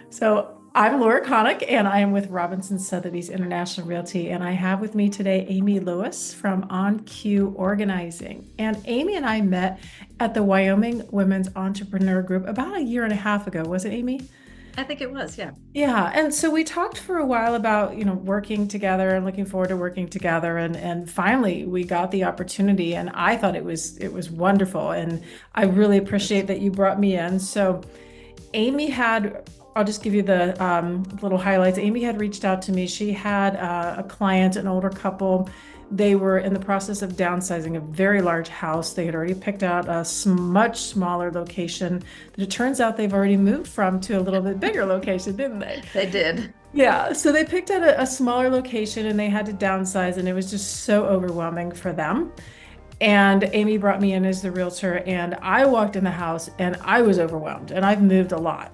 So I'm Laura Connick, and I am with Robinson Sotheby's International Realty, and I have with me today Amy Lewis from On Q Organizing. And Amy and I met at the Wyoming Women's Entrepreneur Group about a year and a half ago, was it, Amy? I think it was, yeah. Yeah, and so we talked for a while about, working together and looking forward to working together, and finally we got the opportunity, and I thought it was wonderful, and I really appreciate that you brought me in. So Amy had, I'll just give you the little highlights. Amy had reached out to me. She had a client, an older couple. They were in the process of downsizing a very large house. They had already picked out a much smaller location that it turns out they've already moved from to a little bit bigger location, didn't they? They did. Yeah, so they picked out a smaller location and they had to downsize, and it was just so overwhelming for them. And Amy brought me in as the realtor, and I walked in the house and I was overwhelmed, and I've moved a lot.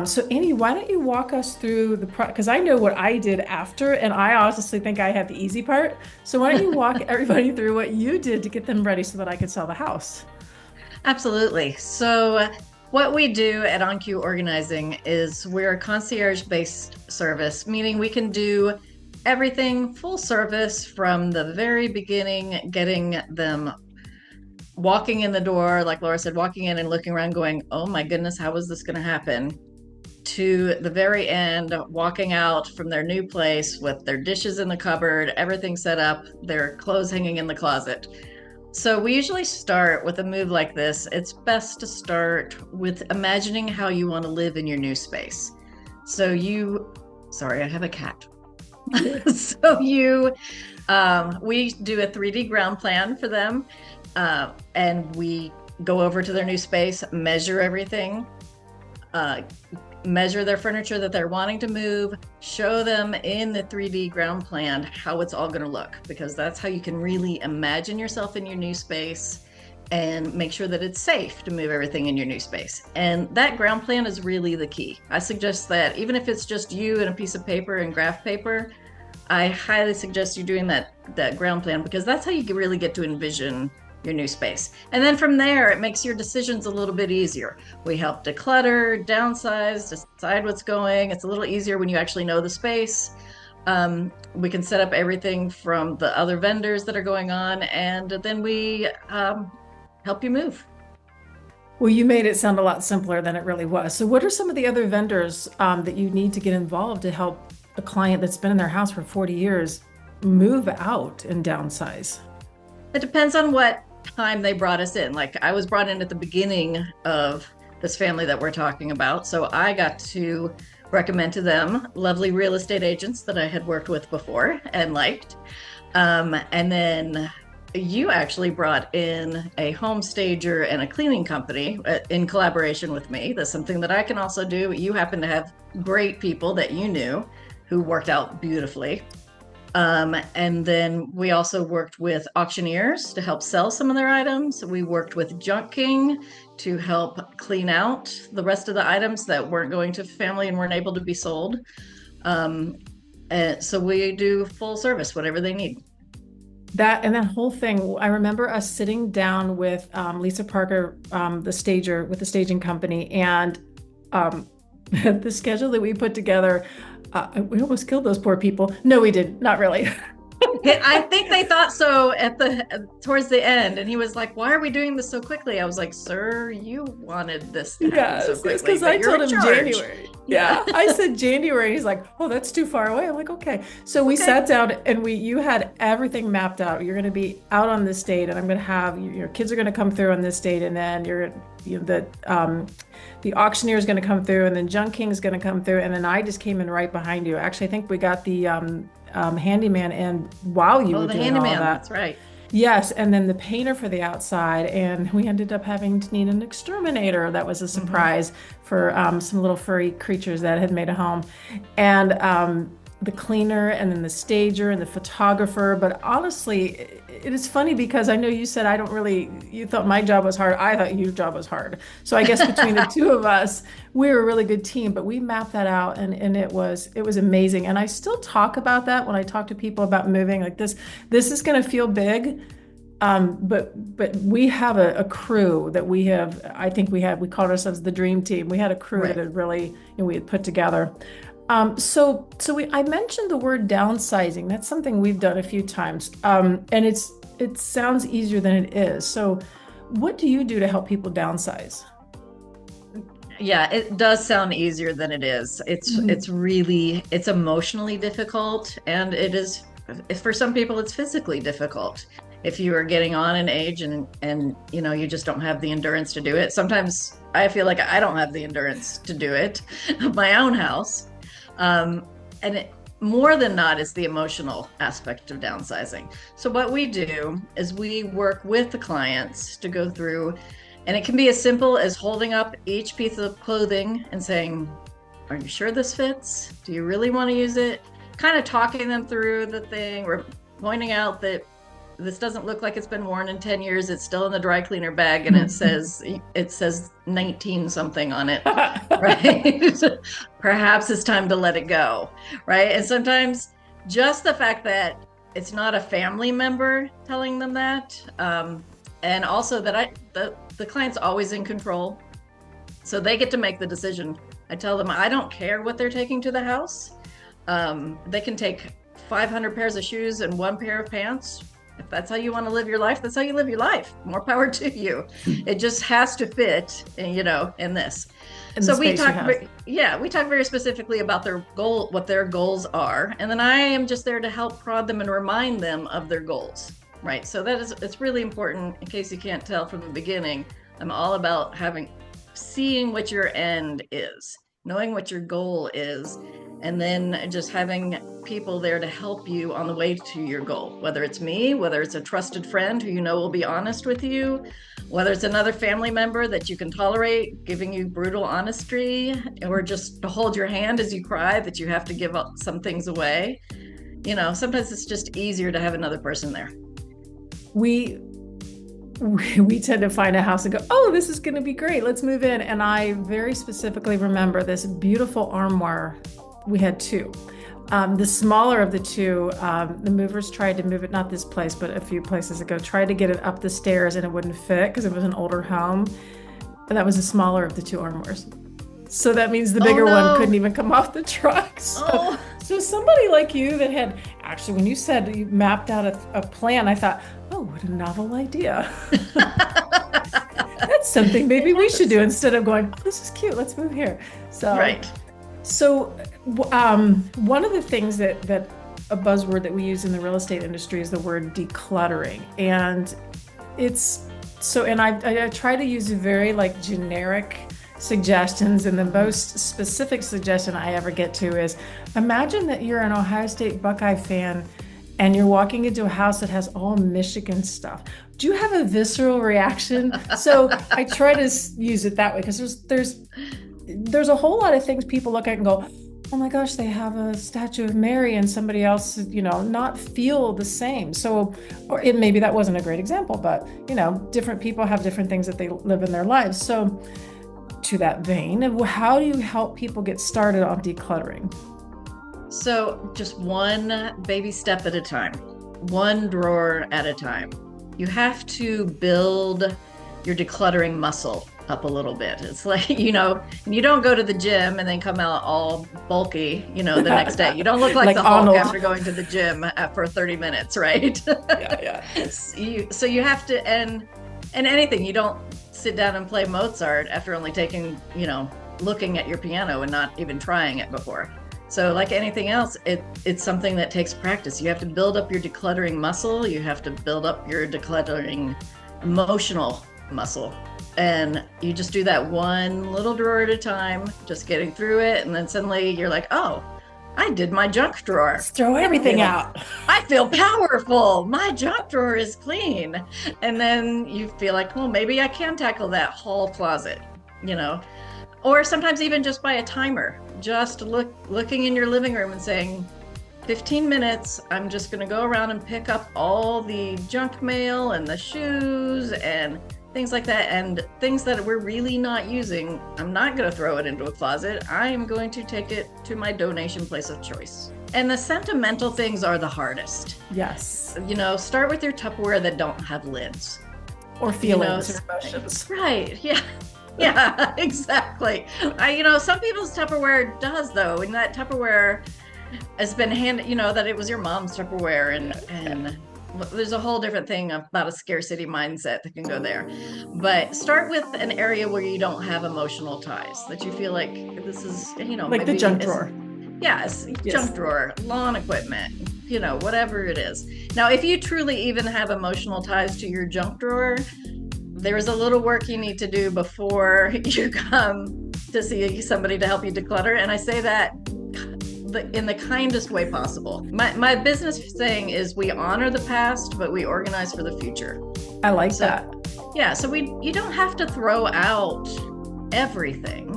So Amy, why don't you walk us through because I know what I did after, and I honestly think I had the easy part. So why don't you walk everybody through what you did to get them ready so that I could sell the house? Absolutely. So, what we do at OnQ Organizing is we're a concierge-based service, meaning we can do everything full service from the very beginning, getting them walking in the door, like Laura said, walking in and looking around, going, "Oh my goodness, how is this going to happen?" To the very end, walking out from their new place with their dishes in the cupboard, everything set up, their clothes hanging in the closet. So we usually start with a move like this. It's best to start with imagining how you want to live in your new space. So sorry, I have a cat. so you, we do a 3D ground plan for them, and we go over to their new space, measure everything, uh, measure their furniture that they're wanting to move, show them in the 3D ground plan how it's all going to look, because that's how you can really imagine yourself in your new space and make sure that it's safe to move everything in your new space. And that ground plan is really the key. I suggest that even if it's just you and a piece of paper and graph paper, I highly suggest you doing that ground plan, because that's how you can really get to envision your new space. And then from there, it makes your decisions a little bit easier. We help declutter, downsize, decide what's going. It's a little easier when you actually know the space. We can set up everything from the other vendors that are going on, and then we help you move. Well, you made it sound a lot simpler than it really was. So what are some of the other vendors that you need to get involved to help a client that's been in their house for 40 years move out and downsize? It depends on what time they brought us in. Like, I was brought in at the beginning of this family that we're talking about. So I got to recommend to them lovely real estate agents that I had worked with before and liked. And then you actually brought in a home stager and a cleaning company in collaboration with me. That's something that I can also do. You happen to have great people that you knew who worked out beautifully. And then we also worked with auctioneers to help sell some of their items. We worked with Junk King to help clean out the rest of the items that weren't going to family and weren't able to be sold. And so we do full service, whatever they need. That whole thing, I remember us sitting down with Lisa Parker, the stager with the staging company, and the schedule that we put together. We almost killed those poor people. No, we did not really. I think they thought so at the towards the end, and he was like, "Why are we doing this so quickly?" I was like, "Sir, you wanted this to happen so Yes, it's quickly, because I but you're told in him charge." January. Yeah. Yeah, I said January. He's like, "Oh, that's too far away." I'm like, "Okay." So we Okay. sat down and you had everything mapped out. You're going to be out on this date, and I'm going to have your kids are going to come through on this date, and then the auctioneer is going to come through, and then Junk King is going to come through, and then I just came in right behind you. Actually, I think we got the handyman in while you Oh, were the doing all of handyman. that. That's right. Yes, and then the painter for the outside, and we ended up having to need an exterminator. That was a Hmm. surprise for some little furry creatures that had made a home, and the cleaner, and then the stager, and the photographer. But honestly, it is funny because I know you said I don't really. You thought my job was hard. I thought your job was hard. So I guess between the two of us, we were a really good team. But we mapped that out, and it was amazing. And I still talk about that when I talk to people about moving. Like this is going to feel big, But we have a crew that we have. I think we called ourselves the dream team. We had a crew that Right. had really, we had put together. I mentioned the word downsizing. That's something we've done a few times, and it sounds easier than it is. So, what do you do to help people downsize? Yeah, it does sound easier than it is. It's really it's emotionally difficult, and it is for some people it's physically difficult. If you are getting on in age and you just don't have the endurance to do it. Sometimes I feel like I don't have the endurance to do it of my own house. And more than not is the emotional aspect of downsizing. So what we do is we work with the clients to go through, and it can be as simple as holding up each piece of clothing and saying, are you sure this fits? Do you really want to use it? Kind of talking them through the thing. We're pointing out that this doesn't look like it's been worn in 10 years. It's still in the dry cleaner bag and it says 19 something on it, right? Perhaps it's time to let it go, right? And sometimes just the fact that it's not a family member telling them that, and also that the client's always in control, so they get to make the decision. I tell them I don't care what they're taking to the house. They can take 500 pairs of shoes and one pair of pants. If that's how you want to live your life, that's how you live your life. More power to you. It just has to fit, in this. In the So we space you talk, have. yeah, we talk very specifically about their goal, what their goals are, and then I am just there to help prod them and remind them of their goals, right? So it's really important. In case you can't tell from the beginning, I'm all about seeing what your end is, knowing what your goal is, and then just having people there to help you on the way to your goal, whether it's me, whether it's a trusted friend who will be honest with you, whether it's another family member that you can tolerate giving you brutal honesty, or just to hold your hand as you cry that you have to give up some things away. Sometimes it's just easier to have another person there. We we tend to find a house and go, oh, this is going to be great. Let's move in. And I very specifically remember this beautiful armoire. We had two. The smaller of the two, the movers tried to move it, not this place, but a few places ago, tried to get it up the stairs and it wouldn't fit because it was an older home. And that was the smaller of the two armoires. So that means the Oh bigger one couldn't no. even come off the truck. So, Oh. so somebody like you that had actually, when you said you mapped out a plan, I thought, oh, what a novel idea. That's something maybe we should do instead of going, oh, this is cute. Let's move here. So, Right. so one of the things that a buzzword that we use in the real estate industry is the word decluttering. And it's so, and I try to use very like generic suggestions, and the most specific suggestion I ever get to is imagine that you're an Ohio State Buckeye fan and you're walking into a house that has all Michigan stuff. Do you have a visceral reaction? So I try to use it that way because there's a whole lot of things people look at and go, oh my gosh, they have a statue of Mary, and somebody else, not feel the same. So, maybe that wasn't a great example, but different people have different things that they live in their lives. So to that vein, how do you help people get started on decluttering? So just one baby step at a time, one drawer at a time. You have to build your decluttering muscle up a little bit. It's like, you don't go to the gym and then come out all bulky, the next day. You don't look like Like the Hulk Arnold. after going to the gym for 30 minutes, right? Yeah, yeah. So you have to, and anything, you don't sit down and play Mozart after only taking, looking at your piano and not even trying it before. So like anything else, it's something that takes practice. You have to build up your decluttering muscle. You have to build up your decluttering emotional muscle. And you just do that one little drawer at a time, just getting through it. And then suddenly you're like, oh, I did my junk drawer. Just throw everything out. I feel powerful. My junk drawer is clean. And then you feel like, well, maybe I can tackle that hall closet, or sometimes even just by a timer, just looking in your living room and saying, 15 minutes, I'm just going to go around and pick up all the junk mail and the shoes and things like that, and things that we're really not using. I'm not going to throw it into a closet. I am going to take it to my donation place of choice. And the sentimental things are the hardest. Yes. Start with your Tupperware that don't have lids. Or feelings or emotions. Right. Yeah. Yeah, exactly. Some people's Tupperware does, though, and that Tupperware has been handed, that it was your mom's Tupperware, and there's a whole different thing about a scarcity mindset that can go there. But start with an area where you don't have emotional ties, that you feel like this is, Like maybe the junk drawer. Yes, Yes. junk drawer, lawn equipment, whatever it is. Now, if you truly even have emotional ties to your junk drawer, there's a little work you need to do before you come to see somebody to help you declutter. And I say that in the kindest way possible. My business saying is, we honor the past, but we organize for the future. I like that. Yeah, so you don't have to throw out everything.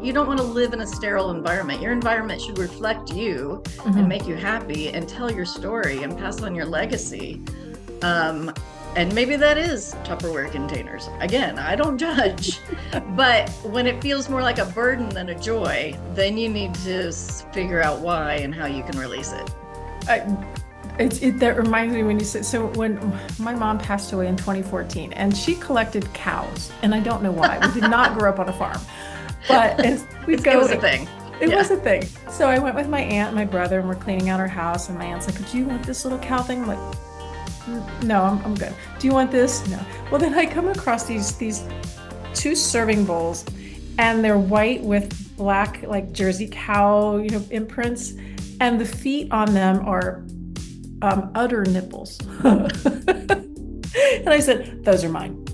You don't want to live in a sterile environment. Your environment should reflect you and make you happy and tell your story and pass on your legacy. And maybe that is Tupperware containers. Again, I don't judge. But when it feels more like a burden than a joy, then you need to figure out why and how you can release it. That reminds me when you said, so when my mom passed away in 2014, and she collected cows, and I don't know why. We did not grow up on a farm. But it was a thing. It was a thing. So I went with my aunt and my brother, and we're cleaning out our house, and my aunt's like, do you want this little cow thing? I'm like, no, I'm good. Do you want this? No. Well, then I come across these 2 serving bowls, and they're white with black, like Jersey cow, imprints, and the feet on them are udder nipples. And I said, those are mine.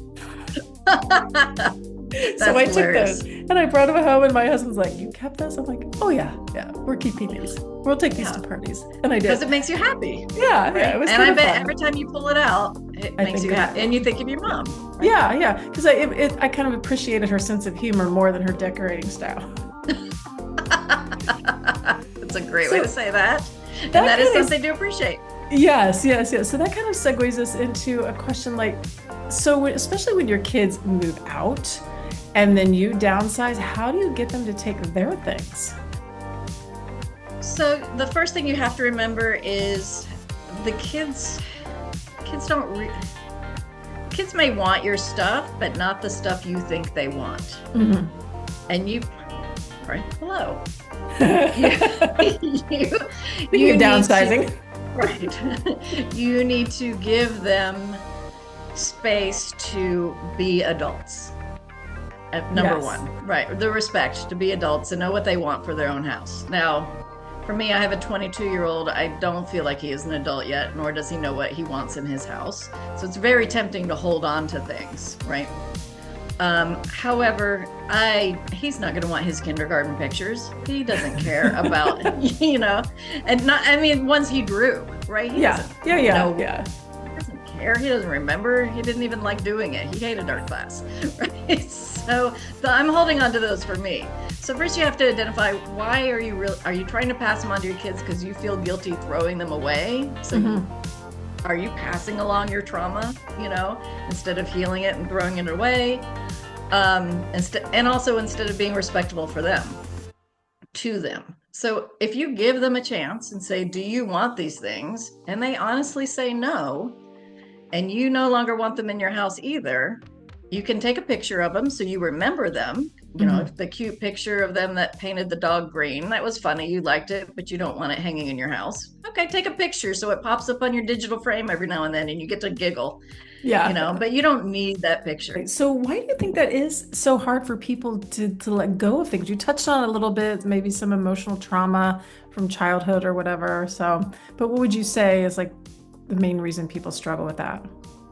So I took those and I brought them home, and my husband's like, you kept those? I'm like, oh yeah, we're keeping these. We'll take these to parties. And I did. Because it makes you happy. Yeah, right? It was and I bet fun. every time you pull it out, it makes you happy. And you think of your mom. Right? Yeah. Because I kind of appreciated her sense of humor more than her decorating style. That's a great way to say that. And that is something to appreciate. Yes. So that kind of segues us into a question like, so especially when your kids move out and then you downsize, how do you get them to take their things? So the first thing you have to remember is the kids may want your stuff, but not the stuff you think they want. And hello. you downsizing. Right. You need to give them space to be adults. Number one, right? The respect to be adults and know what they want for their own house. Now, for me, I have a 22-year-old. I don't feel like he is an adult yet, nor does he know what he wants in his house. So it's very tempting to hold on to things, right? However, he's not going to want his kindergarten pictures. He doesn't care about, and ones he drew, right? He doesn't care. He doesn't remember. He didn't even like doing it. He hated art class, right? So I'm holding on to those for me. So first you have to identify, why are you trying to pass them on to your kids because you feel guilty throwing them away? So are you passing along your trauma, instead of healing it and throwing it away? And also instead of being respectful for them, to them. So if you give them a chance and say, do you want these things? And they honestly say no, and you no longer want them in your house either, you can take a picture of them so you remember them. The cute picture of them that painted the dog green. That was funny. You liked it, but you don't want it hanging in your house. Okay, take a picture so it pops up on your digital frame every now and then and you get to giggle. Yeah. But you don't need that picture. So why do you think that is so hard for people to let go of things? You touched on it a little bit, maybe some emotional trauma from childhood or whatever. But what would you say is like the main reason people struggle with that?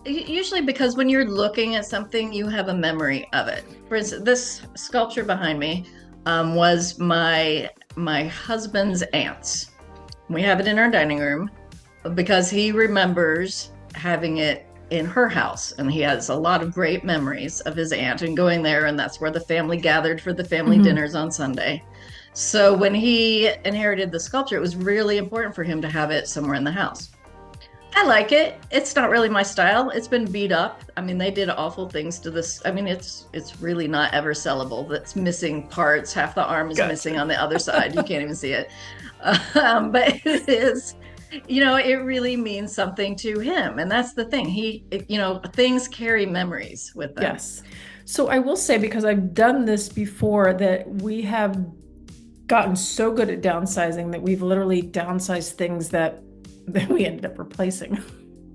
Usually because when you're looking at something, you have a memory of it. For instance, this sculpture behind me was my husband's aunt's. We have it in our dining room because he remembers having it in her house, and he has a lot of great memories of his aunt and going there, and that's where the family gathered for the family dinners on Sunday. So when he inherited the sculpture, it was really important for him to have it somewhere in the house. I like it. It's not really my style. It's been beat up. I mean, they did awful things to this. I mean, it's really not ever sellable. That's missing parts. Half the arm is missing Gotcha. on the other side. You can't even see it. But it is, it really means something to him. And that's the thing. Things carry memories with them. Yes. So I will say, because I've done this before, that we have gotten so good at downsizing that we've literally downsized things that we ended up replacing.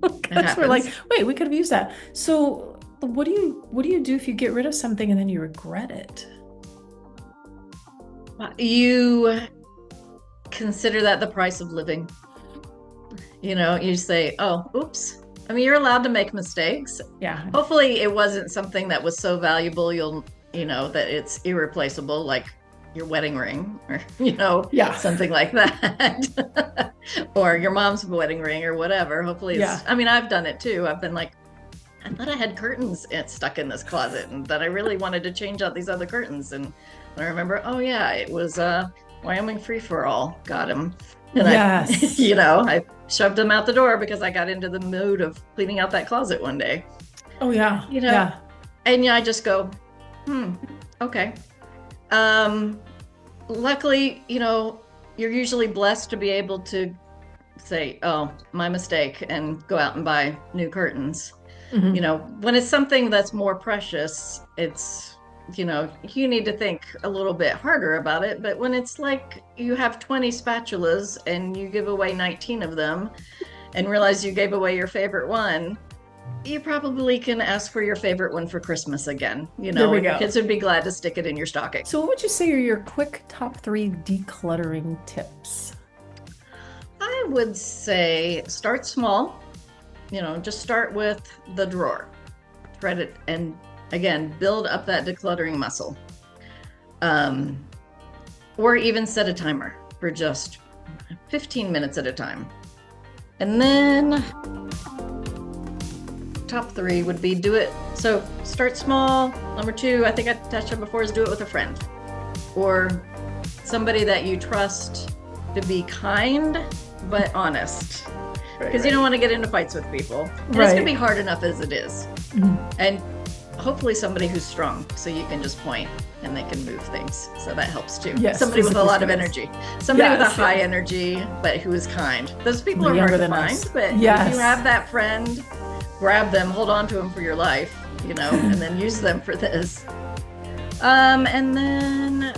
It Because we're like, happens. wait, we could have used that. So what do you do if you get rid of something and then you regret it? You consider that the price of living. You say, oh, oops. I mean, you're allowed to make mistakes. Yeah. Hopefully, it wasn't something that was so valuable that it's irreplaceable, like your wedding ring or, Yeah. something like that. Or your mom's wedding ring or whatever. Hopefully, Yeah. I mean, I've done it too. I've been like, I thought I had curtains stuck in this closet and that I really wanted to change out these other curtains. And I remember, oh, yeah, it was Wyoming Free for All. Got him. And Yes. I shoved them out the door because I got into the mood of cleaning out that closet one day. Oh yeah. You know, Yeah. and I just go, okay. Luckily, you're usually blessed to be able to say, oh, my mistake, and go out and buy new curtains. Mhm. When it's something that's more precious, you need to think a little bit harder about it. But when it's like you have 20 spatulas and you give away 19 of them and realize you gave away your favorite one, you probably can ask for your favorite one for Christmas again, There we and your go. kids would be glad to stick it in your stocking. So what would you say are your quick top three decluttering tips? I would say start small, just start with the drawer, thread it, and again, build up that decluttering muscle. Or even set a timer for just 15 minutes at a time. And then top three would be do it. So start small. Number two, I think I touched on before, is do it with a friend or somebody that you trust to be kind but honest. Because you don't want to get into fights with people. And it's going to be hard enough as it is. And hopefully somebody who's strong, so you can just point and they can move things. So that helps too. Yes, somebody with a lot of space. energy. Somebody with a Yes, high yeah. energy, but who is kind. Those people Somebody are hard younger to than find, us. but Yes. if you have that friend, grab them, hold on to them for your life, and then use them for this. And then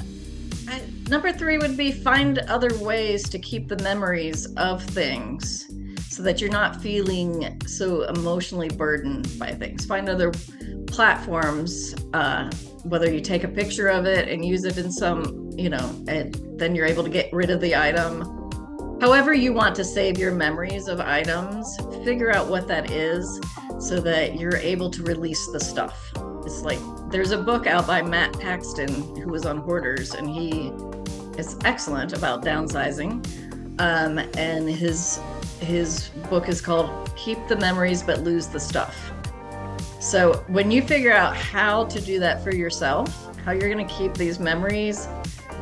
number three would be find other ways to keep the memories of things so that you're not feeling so emotionally burdened by things. Find other platforms, whether you take a picture of it and use it in some, and then you're able to get rid of the item. However you want to save your memories of items, figure out what that is so that you're able to release the stuff. It's like there's a book out by Matt Paxton who was on Hoarders, and he is excellent about downsizing. And his book is called Keep the Memories But Lose the Stuff. So when you figure out how to do that for yourself, how you're going to keep these memories,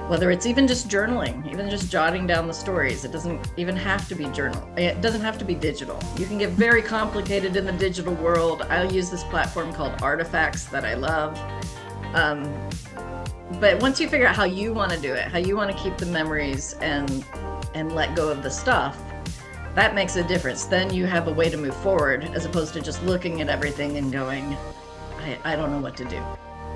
whether it's even just journaling, even just jotting down the stories, it doesn't even have to be journal. It doesn't have to be digital. You can get very complicated in the digital world. I use this platform called Artifacts that I love. But once you figure out how you want to do it, how you want to keep the memories and let go of the stuff, that makes a difference. Then you have a way to move forward as opposed to just looking at everything and going, I don't know what to do.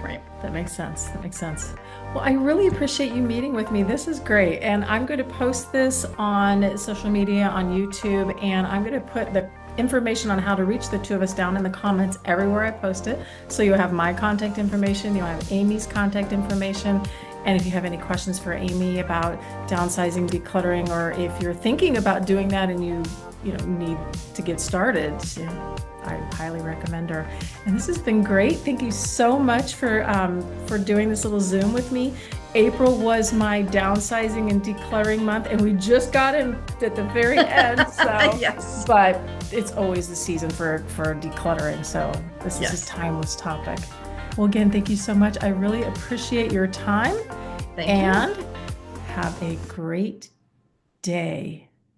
Right. That makes sense. That makes sense. Well, I really appreciate you meeting with me. This is great. And I'm going to post this on social media, on YouTube, and I'm going to put the information on how to reach the two of us down in the comments everywhere I post it. So you'll have my contact information, you'll have Amy's contact information. And if you have any questions for Amy about downsizing, decluttering, or if you're thinking about doing that and you need to get started, I highly recommend her. And this has been great. Thank you so much for doing this little Zoom with me. April was my downsizing and decluttering month, and we just got in at the very end. So, Yes. But it's always the season for decluttering. So this Yes. is a timeless topic. Well, again, thank you so much. I really appreciate your time. Thank you. And have a great day.